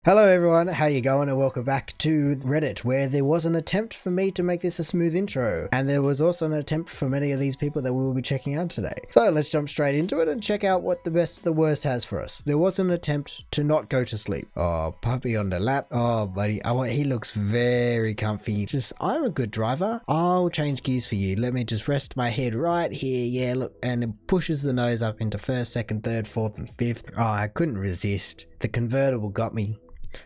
Hello everyone, how you going, and welcome back to Reddit, where there was an attempt for me to make this a smooth intro, and there was also an attempt for many of these people that we will be checking out today. So let's jump straight into it and check out what the best of the worst has for us. There was an attempt to not go to sleep. Oh, puppy on the lap. Oh buddy, he looks very comfy. I'm a good driver. I'll change gears for you. Let me just rest my head right here. Yeah, look, and it pushes the nose up into first, second, third, fourth, and fifth. Oh, I couldn't resist. The convertible got me.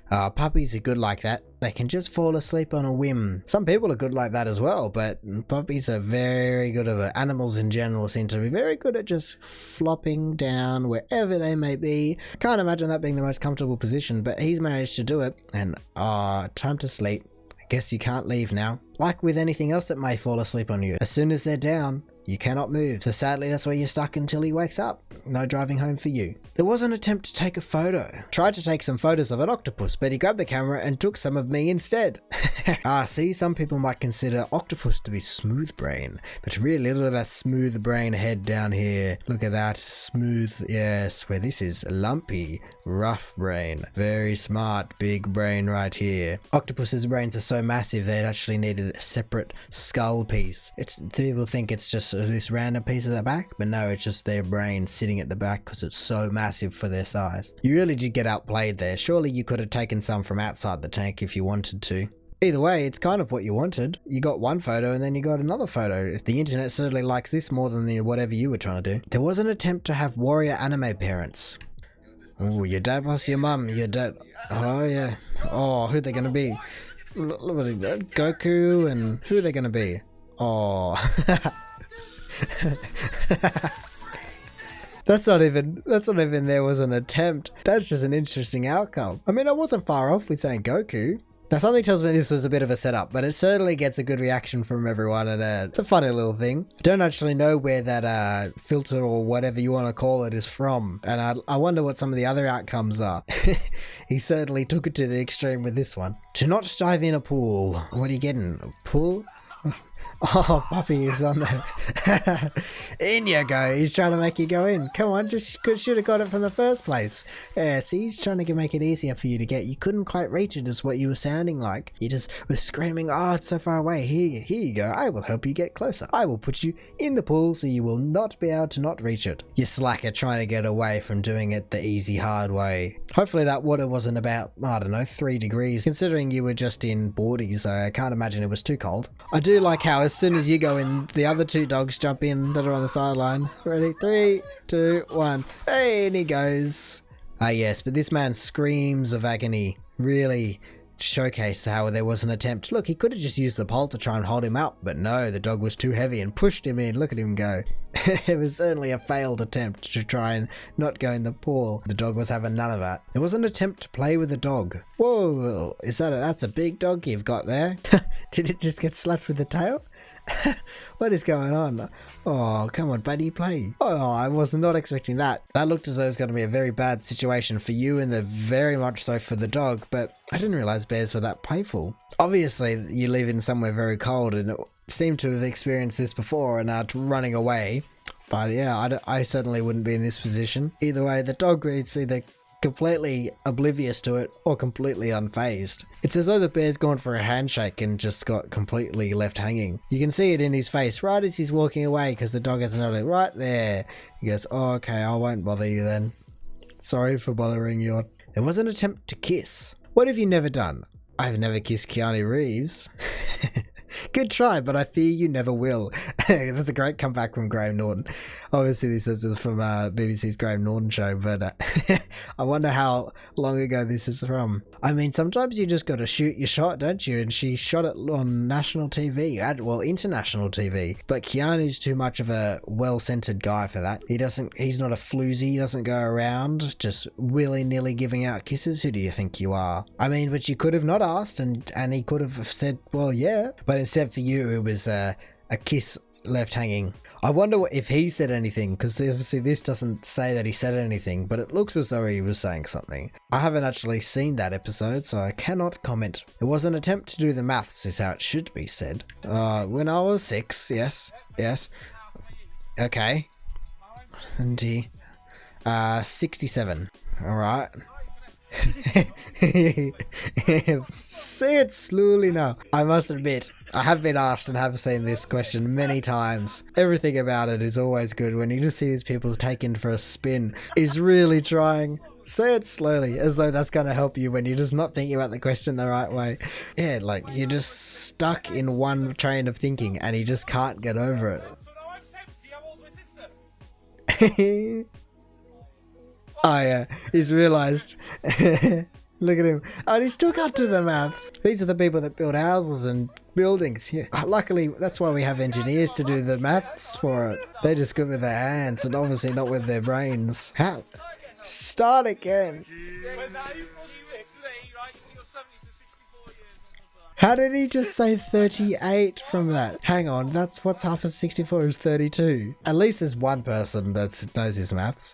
Puppies are good like that. They can just fall asleep on a whim. Some people are good like that as well, but puppies are very good at it. Animals in general seem to be very good at just flopping down wherever they may be. Can't imagine that being the most comfortable position, but he's managed to do it. And time to sleep. I guess you can't leave now. Like with anything else that may fall asleep on you, as soon as they're down, you cannot move. So sadly, that's where you're stuck until he wakes up. No driving home for you. There was an attempt to take a photo. Tried to take some photos of an octopus, but he grabbed the camera and took some of me instead. See, some people might consider Octopus to be smooth brain, but really look at that smooth brain head down here. Look at that smooth, yes, where this is lumpy, rough brain. Very smart, big brain right here. Octopus's brains are so massive they actually needed a separate skull piece. People think it's just this random piece at the back, but no, it's just their brain sitting at the back because it's so massive for their size. You really did get outplayed there. Surely you could have taken some from outside the tank if you wanted to. Either way, it's kind of what you wanted. You got one photo and then you got another photo. The internet certainly likes this more than whatever you were trying to do. There was an attempt to have warrior anime parents. Oh, your dad plus your mum. Your dad. Oh, yeah. Oh, who are they going to be? Look at that. Goku, and who are they going to be? Oh. That's not even there was an attempt. That's just an interesting outcome. I mean, I wasn't far off with saying Goku. Now, something tells me this was a bit of a setup, but it certainly gets a good reaction from everyone, and it's a funny little thing. I don't actually know where that filter or whatever you want to call it is from, and I wonder what some of the other outcomes are. He certainly took it to the extreme with this one. To not dive in a pool. What are you getting? A pool? Oh, puppy is on there. In you go. He's trying to make you go in. Come on, should have got it from the first place. Yeah, see, he's trying to make it easier for you to get. You couldn't quite reach it is what you were sounding like. You just were screaming, oh, it's so far away. Here you go. I will help you get closer. I will put you in the pool so you will not be able to not reach it. You slacker trying to get away from doing it the easy, hard way. Hopefully that water wasn't about, I don't know, 3 degrees, considering you were just in boardies, so I can't imagine it was too cold. I do like how as soon as you go in, the other 2 dogs jump in that are on the sideline. Ready? 3, 2, 1. Hey, and he goes. Yes, but this man screams of agony. Really showcased how there was an attempt. Look, he could have just used the pole to try and hold him up, but no, the dog was too heavy and pushed him in. Look at him go. It was certainly a failed attempt to try and not go in the pool. The dog was having none of that. There was an attempt to play with the dog. Whoa, that's a big dog you've got there? Did it just get slapped with the tail? What is going on? Oh, come on, buddy, play. Oh, I was not expecting that. That looked as though it was going to be a very bad situation for you and very much so for the dog, but I didn't realize bears were that playful. Obviously, you live in somewhere very cold and seem to have experienced this before and are running away. But yeah, I certainly wouldn't be in this position. Either way, the dog is either completely oblivious to it or completely unfazed. It's as though the bear's gone for a handshake and just got completely left hanging. You can see it in his face right as he's walking away because the dog has noticed right there. He goes, oh, okay, I won't bother you then. Sorry for bothering you. There was an attempt to kiss. What have you never done? I've never kissed Keanu Reeves. Good try, but I fear you never will. That's a great comeback from Graham Norton. Obviously, this is from BBC's Graham Norton show, but I wonder how long ago this is from. I mean, sometimes you just got to shoot your shot, don't you? And she shot it on national TV, international TV. But Keanu's too much of a well-centered guy for that. He's not a floozy. He doesn't go around just willy-nilly giving out kisses. Who do you think you are? I mean, but you could have not asked, and he could have said, well, yeah. But instead for you, it was a kiss left hanging. I wonder if he said anything, because obviously this doesn't say that he said anything, but it looks as though he was saying something. I haven't actually seen that episode, so I cannot comment. It was an attempt to do the maths, is how it should be said. When I was 6, yes. Okay. 67. Alright. Say it slowly now. I must admit, I have been asked and have seen this question many times. Everything about it is always good when you just see these people taken for a spin. Is really trying. Say it slowly, as though that's going to help you when you're just not thinking about the question the right way. Yeah, like you're just stuck in one train of thinking and you just can't get over it. Oh yeah, he's realised. Look at him. Oh, and he still can't do the maths. These are the people that build houses and buildings. Yeah. Luckily, that's why we have engineers to do the maths for it. They're just good with their hands and obviously not with their brains. How? Start again. How did he just say 38 from that? Hang on, that's what's half of 64 is 32. At least there's one person that knows his maths.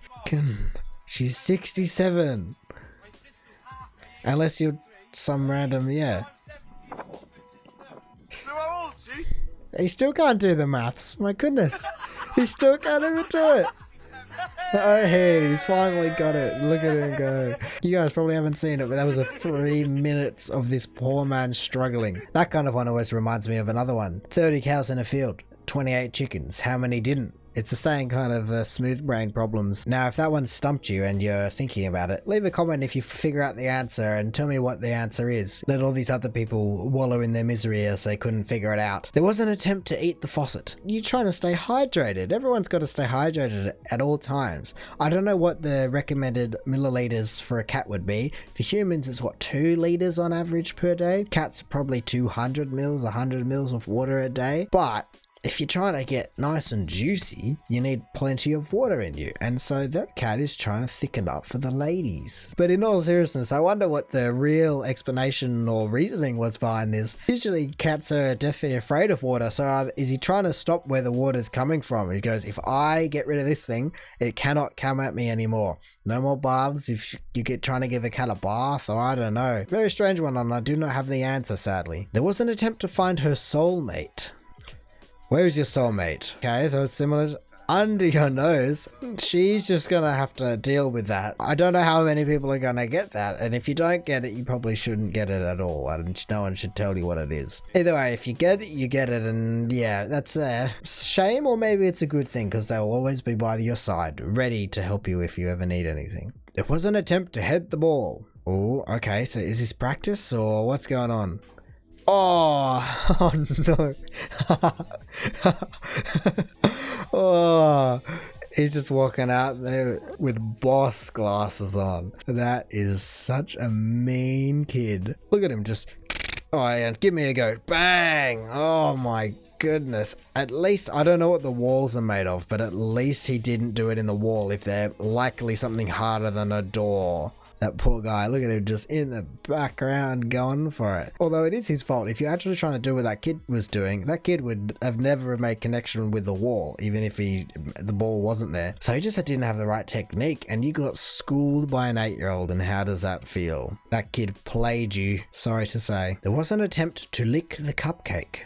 She's 67. Unless you're some random, yeah. So how old is she? He still can't do the maths. My goodness. He still can't even do it. Oh, hey, he's finally got it. Look at him go. You guys probably haven't seen it, but that was a 3 minutes of this poor man struggling. That kind of one always reminds me of another one. 30 cows in a field, 28 chickens. How many didn't? It's the same kind of smooth brain problems. Now, if that one stumped you and you're thinking about it, leave a comment if you figure out the answer and tell me what the answer is. Let all these other people wallow in their misery as they couldn't figure it out. There was an attempt to eat the faucet. You're trying to stay hydrated. Everyone's got to stay hydrated at all times. I don't know what the recommended milliliters for a cat would be. For humans, it's what, 2 liters on average per day? Cats probably 200 mils, 100 mils of water a day. But if you're trying to get nice and juicy, you need plenty of water in you. And so that cat is trying to thicken up for the ladies. But in all seriousness, I wonder what the real explanation or reasoning was behind this. Usually cats are deathly afraid of water. So is he trying to stop where the water's coming from? He goes, if I get rid of this thing, it cannot come at me anymore. No more baths if you get trying to give a cat a bath, or I don't know. Very strange one, and I do not have the answer, sadly. There was an attempt to find her soulmate. Where is your soulmate? Okay, so it's similar to under your nose. She's just gonna have to deal with that. I don't know how many people are gonna get that, and if you don't get it, you probably shouldn't get it at all, and no one should tell you what it is. Either way, if you get it, you get it, and yeah, that's a shame, or maybe it's a good thing, because they will always be by your side, ready to help you if you ever need anything. It was an attempt to head the ball. Oh, okay, so is this practice, or what's going on? Oh no. Oh, he's just walking out there with boss glasses on. That is such a mean kid. Look at him just, oh yeah, give me a go. Bang. Oh my goodness. At least, I don't know what the walls are made of, but at least he didn't do it in the wall if they're likely something harder than a door. That poor guy, look at him just in the background going for it. Although it is his fault. If you're actually trying to do what that kid was doing, that kid would have never made connection with the wall, even if the ball wasn't there. So he just didn't have the right technique, and you got schooled by an 8-year-old, and how does that feel? That kid played you, sorry to say. There was an attempt to lick the cupcake.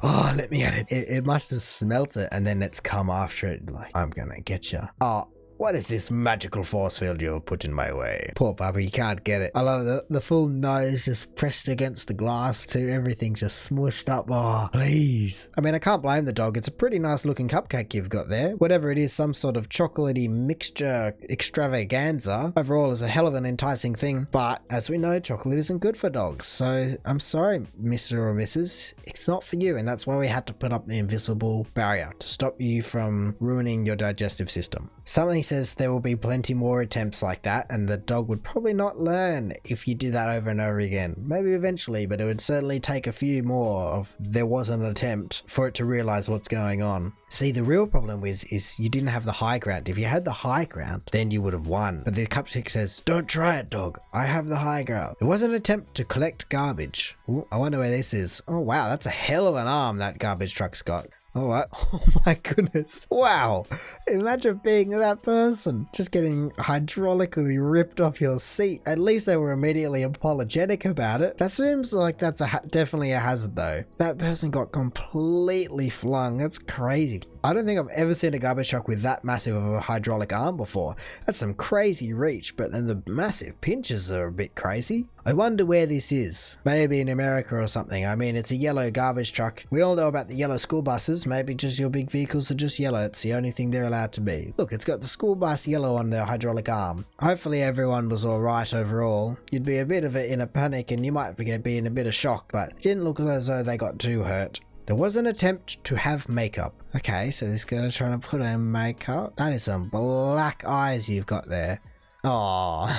Oh, let me at it. It must have smelt it, and then it's come after it like, I'm gonna get you. Oh. What is this magical force field you have put in my way? Poor puppy, you can't get it. I love the full nose just pressed against the glass too. Everything's just smushed up. Oh, please. I mean, I can't blame the dog. It's a pretty nice looking cupcake you've got there. Whatever it is, some sort of chocolatey mixture extravaganza. Overall is a hell of an enticing thing. But as we know, chocolate isn't good for dogs. So I'm sorry, Mr. or Mrs. It's not for you. And that's why we had to put up the invisible barrier to stop you from ruining your digestive system. Something says there will be plenty more attempts like that, and the dog would probably not learn if you did that over and over again. Maybe eventually, but it would certainly take a few more of there was an attempt for it to realize what's going on. See, the real problem is you didn't have the high ground. If you had the high ground, then you would have won. But the cupcake says, don't try it, dog. I have the high ground. It was an attempt to collect garbage. Ooh, I wonder where this is. Oh wow, that's a hell of an arm that garbage truck's got. Oh, what? Oh my goodness. Wow. Imagine being that person. Just getting hydraulically ripped off your seat. At least they were immediately apologetic about it. That seems like that's definitely a hazard though. That person got completely flung. That's crazy. I don't think I've ever seen a garbage truck with that massive of a hydraulic arm before. That's some crazy reach, but then the massive pinches are a bit crazy. I wonder where this is. Maybe in America or something. I mean, it's a yellow garbage truck. We all know about the yellow school buses. Maybe just your big vehicles are just yellow. It's the only thing they're allowed to be. Look, it's got the school bus yellow on the hydraulic arm. Hopefully everyone was alright overall. You'd be a bit of it in a panic and you might be in a bit of shock, but it didn't look as though they got too hurt. There was an attempt to have makeup. Okay, so this girl's trying to put on makeup. That is some black eyes you've got there. Oh,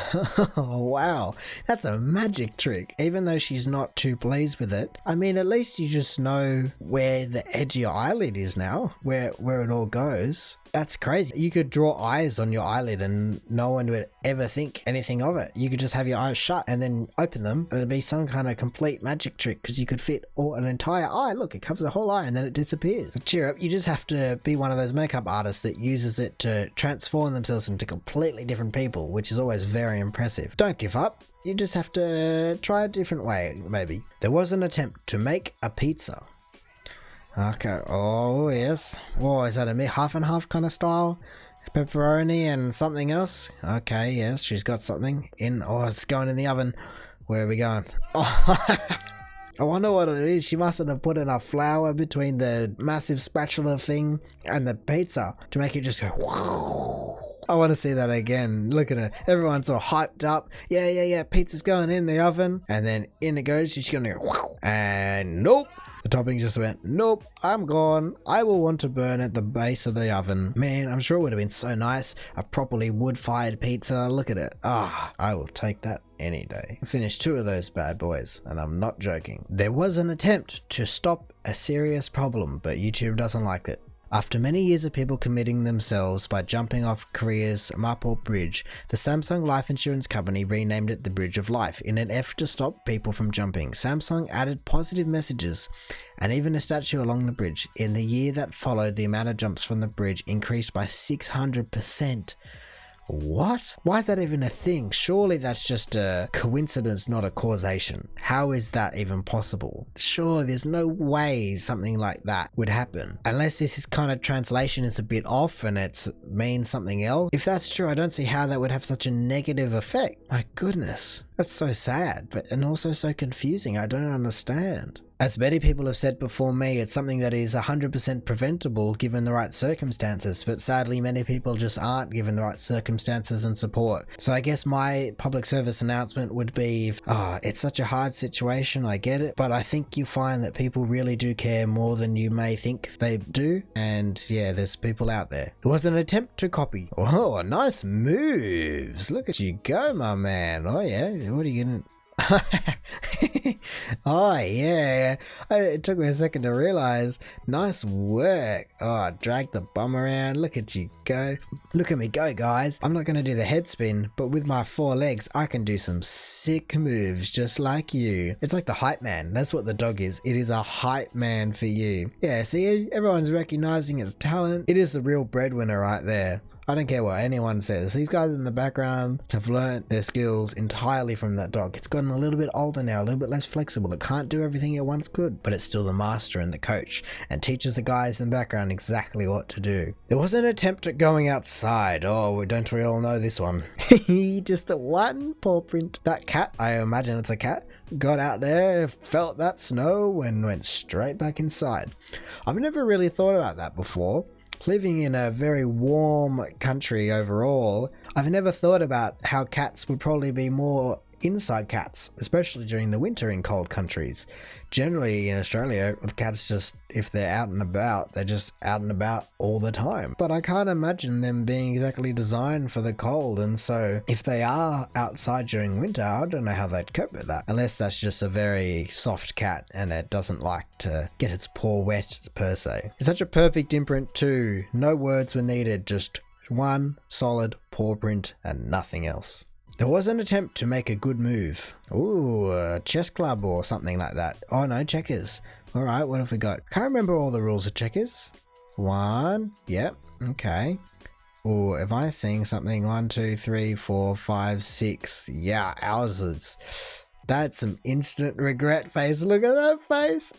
wow. That's a magic trick. Even though she's not too pleased with it, I mean, at least you just know where the edge of your eyelid is now, where it all goes. That's crazy. You could draw eyes on your eyelid and no one would ever think anything of it. You could just have your eyes shut and then open them and it'd be some kind of complete magic trick because you could fit an entire eye. Look, it covers the whole eye and then it disappears. So cheer up. You just have to be one of those makeup artists that uses it to transform themselves into completely different people, which is always very impressive. Don't give up. You just have to try a different way, maybe. There was an attempt to make a pizza. Okay, oh yes. Whoa, is that a half and half kind of style? Pepperoni and something else? Okay, yes, she's got something in. Oh, it's going in the oven. Where are we going? Oh, I wonder what it is. She mustn't have put enough flour between the massive spatula thing and the pizza to make it just go whoa. I want to see that again. Look at her. Everyone's all hyped up. Yeah, pizza's going in the oven. And then in it goes. She's going to go whoa. And nope. The topping just went, nope, I'm gone. I will want to burn at the base of the oven. Man, I'm sure it would have been so nice. A properly wood-fired pizza. Look at it. I will take that any day. I finished 2 of those bad boys, and I'm not joking. There was an attempt to stop a serious problem, but YouTube doesn't like it. After many years of people committing themselves by jumping off Korea's Mapo Bridge, the Samsung Life Insurance Company renamed it the Bridge of Life in an effort to stop people from jumping. Samsung added positive messages and even a statue along the bridge. In the year that followed, the amount of jumps from the bridge increased by 600%. What? Why is that even a thing? Surely that's just a coincidence, not a causation. How is that even possible? Surely there's no way something like that would happen. Unless this is kind of translation is a bit off and it means something else. If that's true, I don't see how that would have such a negative effect. My goodness. That's so sad, and also so confusing. I don't understand. As many people have said before me, it's something that is 100% preventable given the right circumstances, but sadly many people just aren't given the right circumstances and support. So I guess my public service announcement would be, it's such a hard situation, I get it, but I think you find that people really do care more than you may think they do, and yeah, there's people out there. It was an attempt to copy. Oh, nice moves. Look at you go, my man. Oh yeah, what are you gonna... Oh yeah, it took me a second to realize. Nice work. Oh, drag the bum around. Look at you go. Look at me go, guys. I'm not going to do the head spin, but with my 4 legs I can do some sick moves just like you. It's like the hype man. That's what the dog is. It is a hype man for you. Yeah, see, everyone's recognizing its talent. It is the real breadwinner right there. I don't care what anyone says. These guys in the background have learnt their skills entirely from that dog. It's gotten a little bit older now, a little bit less flexible. It can't do everything it once could, but it's still the master and the coach and teaches the guys in the background exactly what to do. There was an attempt at going outside. Oh, don't we all know this one? Just the one paw print. That cat, I imagine it's a cat, got out there, felt that snow and went straight back inside. I've never really thought about that before. Living in a very warm country overall, I've never thought about how cats would probably be more inside cats, especially during the winter in cold countries. Generally in Australia, cats just, if they're out and about, they're just out and about all the time. But I can't imagine them being exactly designed for the cold, and so if they are outside during winter, I don't know how they'd cope with that. Unless that's just a very soft cat and it doesn't like to get its paw wet per se. It's such a perfect imprint too. No words were needed, just one solid paw print and nothing else. There was an attempt to make a good move. Ooh, a chess club or something like that. Oh no, checkers. Alright, what have we got? Can't remember all the rules of checkers. 1, yep, okay. Ooh, am I seeing something? 1, 2, 3, 4, 5, 6. Yeah, ours is... That's some instant regret face. Look at that face.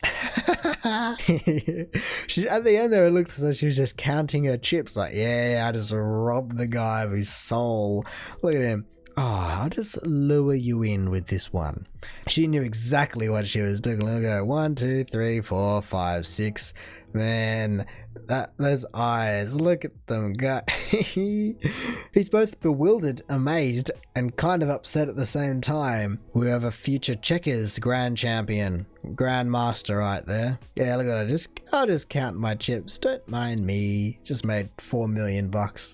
She, at the end there, it looks as though she was just counting her chips. Like, yeah, I just robbed the guy of his soul. Look at him. Oh, I'll just lure you in with this one. She knew exactly what she was doing. Look at her. 1, 2, 3, 4, 5, 6. Man, those eyes, look at them go. He's both bewildered, amazed, and kind of upset at the same time. We have a future checkers grand champion, grandmaster right there. Yeah, look at it. I'll just count my chips. Don't mind me. Just made $4 million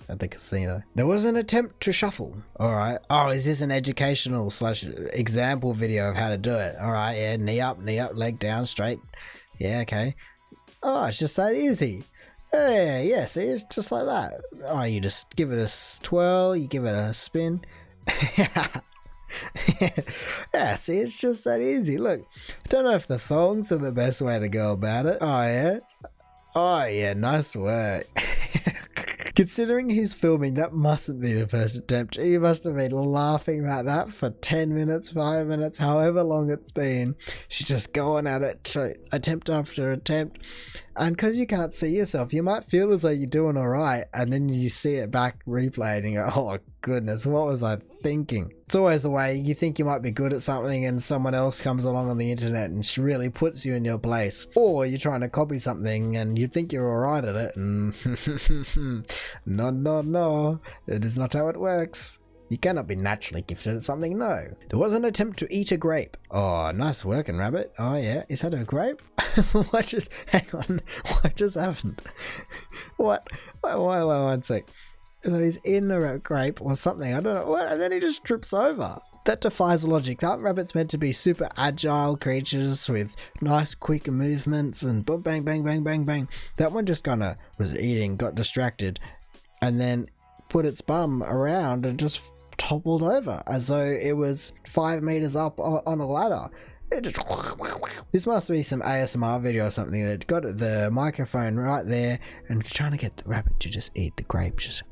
at the casino. There was an attempt to shuffle. All right. Oh, is this an educational / example video of how to do it? All right. Yeah, knee up, leg down, straight. Yeah, okay. Oh, it's just that easy. Yeah, see, it's just like that. Oh, you just give it a twirl, you give it a spin. Yeah, see, it's just that easy. Look, I don't know if the thongs are the best way to go about it. Oh yeah, nice work. Considering he's filming, that mustn't be the first attempt. He must have been laughing about that for 10 minutes, 5 minutes, however long it's been. She's just going at it, attempt after attempt. And because you can't see yourself, you might feel as though you're doing all right, and then you see it back replayed and you go, oh goodness, what was I thinking? It's always the way. You think you might be good at something and someone else comes along on the internet and she really puts you in your place. Or you're trying to copy something and you think you're all right at it, and no, it is not how it works. You cannot be naturally gifted at something, no. There was an attempt to eat a grape. Oh, nice working, rabbit. Oh yeah, is that a grape? What just, hang on, what just happened? What? Wait, one sec. So he's in a grape or something, I don't know what, and then he just trips over. That defies logic. Aren't rabbits meant to be super agile creatures with nice quick movements and boom, bang, bang, bang, bang, bang? That one just kinda was eating, got distracted, and then put its bum around and just toppled over as though it was 5 meters up on a ladder. It just... This must be some ASMR video or something that got the microphone right there and trying to get the rabbit to just eat the grape. Just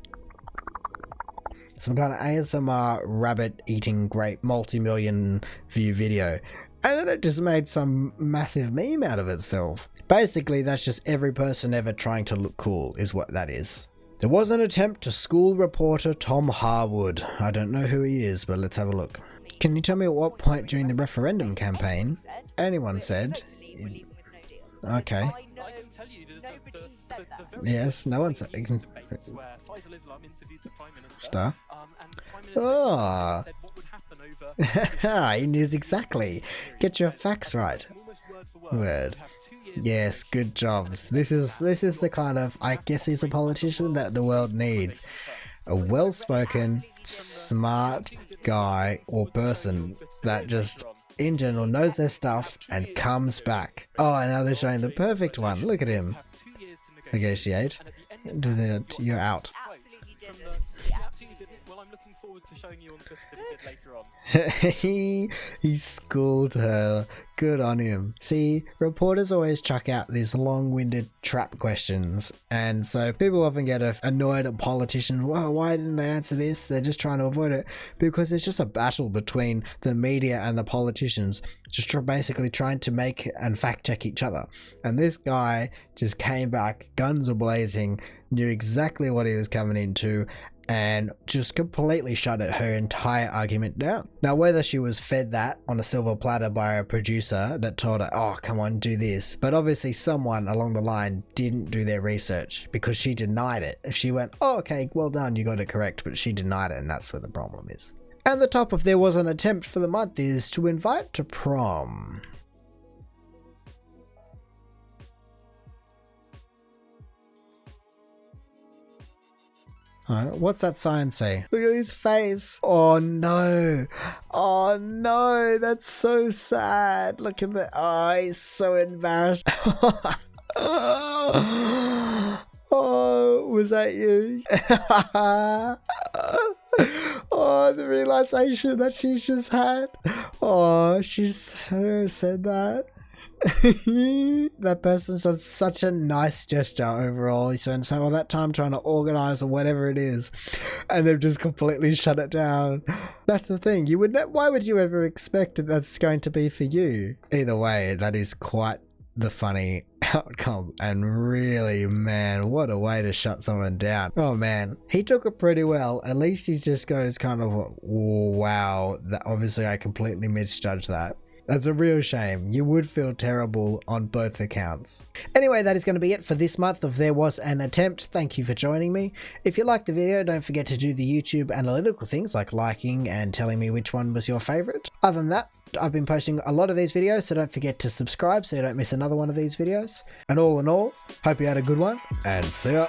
some kind of ASMR rabbit eating grape multi-million view video. And then it just made some massive meme out of itself. Basically, that's just every person ever trying to look cool is what that is. There was an attempt to school reporter Tom Harwood. I don't know who he is, but let's have a look. Can you tell me at what point during the referendum campaign anyone said... Okay. Yes, no one said... Star. Oh. He knows exactly. Get your facts right. Word. Yes, good jobs. This is the kind of, I guess he's a politician that the world needs. A well-spoken, smart guy or person that just, in general, knows their stuff and comes back. Oh, and now they're showing the perfect one. Look at him. Negotiate. You're out. Well, I'm looking forward to showing you on Twitter a bit later on. He schooled her. Good on him. See, reporters always chuck out these long-winded trap questions, and so people often get annoyed at politicians. Well, why didn't they answer this? They're just trying to avoid it, because it's just a battle between the media and the politicians, just basically trying to make and fact-check each other. And this guy just came back, guns a-blazing, knew exactly what he was coming into, and just completely shut her entire argument down. Now, whether she was fed that on a silver platter by a producer that told her, oh, come on, do this, but obviously someone along the line didn't do their research, because she denied it. She went, oh, okay, well done, you got it correct, but she denied it, and that's where the problem is. And the top of There Was an Attempt for the month is to invite to prom. Alright, what's that sign say? Look at his face. Oh no. Oh no, that's so sad. Look at the eyes, so embarrassed. Oh, was that you? Oh, the realization that she's just had. Oh, she's said that. That person's done such a nice gesture overall. You spent all that time trying to organize or whatever it is, and they've just completely shut it down. That's the thing. You would why would you ever expect that that's going to be for you? Either way, that is quite the funny outcome, and really, man, what a way to shut someone down. Oh man, he took it pretty well. At least he just goes kind of, wow, that obviously I completely misjudged that. That's a real shame. You would feel terrible on both accounts. Anyway, that is going to be it for this month of There Was an Attempt. Thank you for joining me. If you liked the video, don't forget to do the YouTube analytical things like liking and telling me which one was your favorite. Other than that, I've been posting a lot of these videos, so don't forget to subscribe so you don't miss another one of these videos. And all in all, hope you had a good one, and see ya.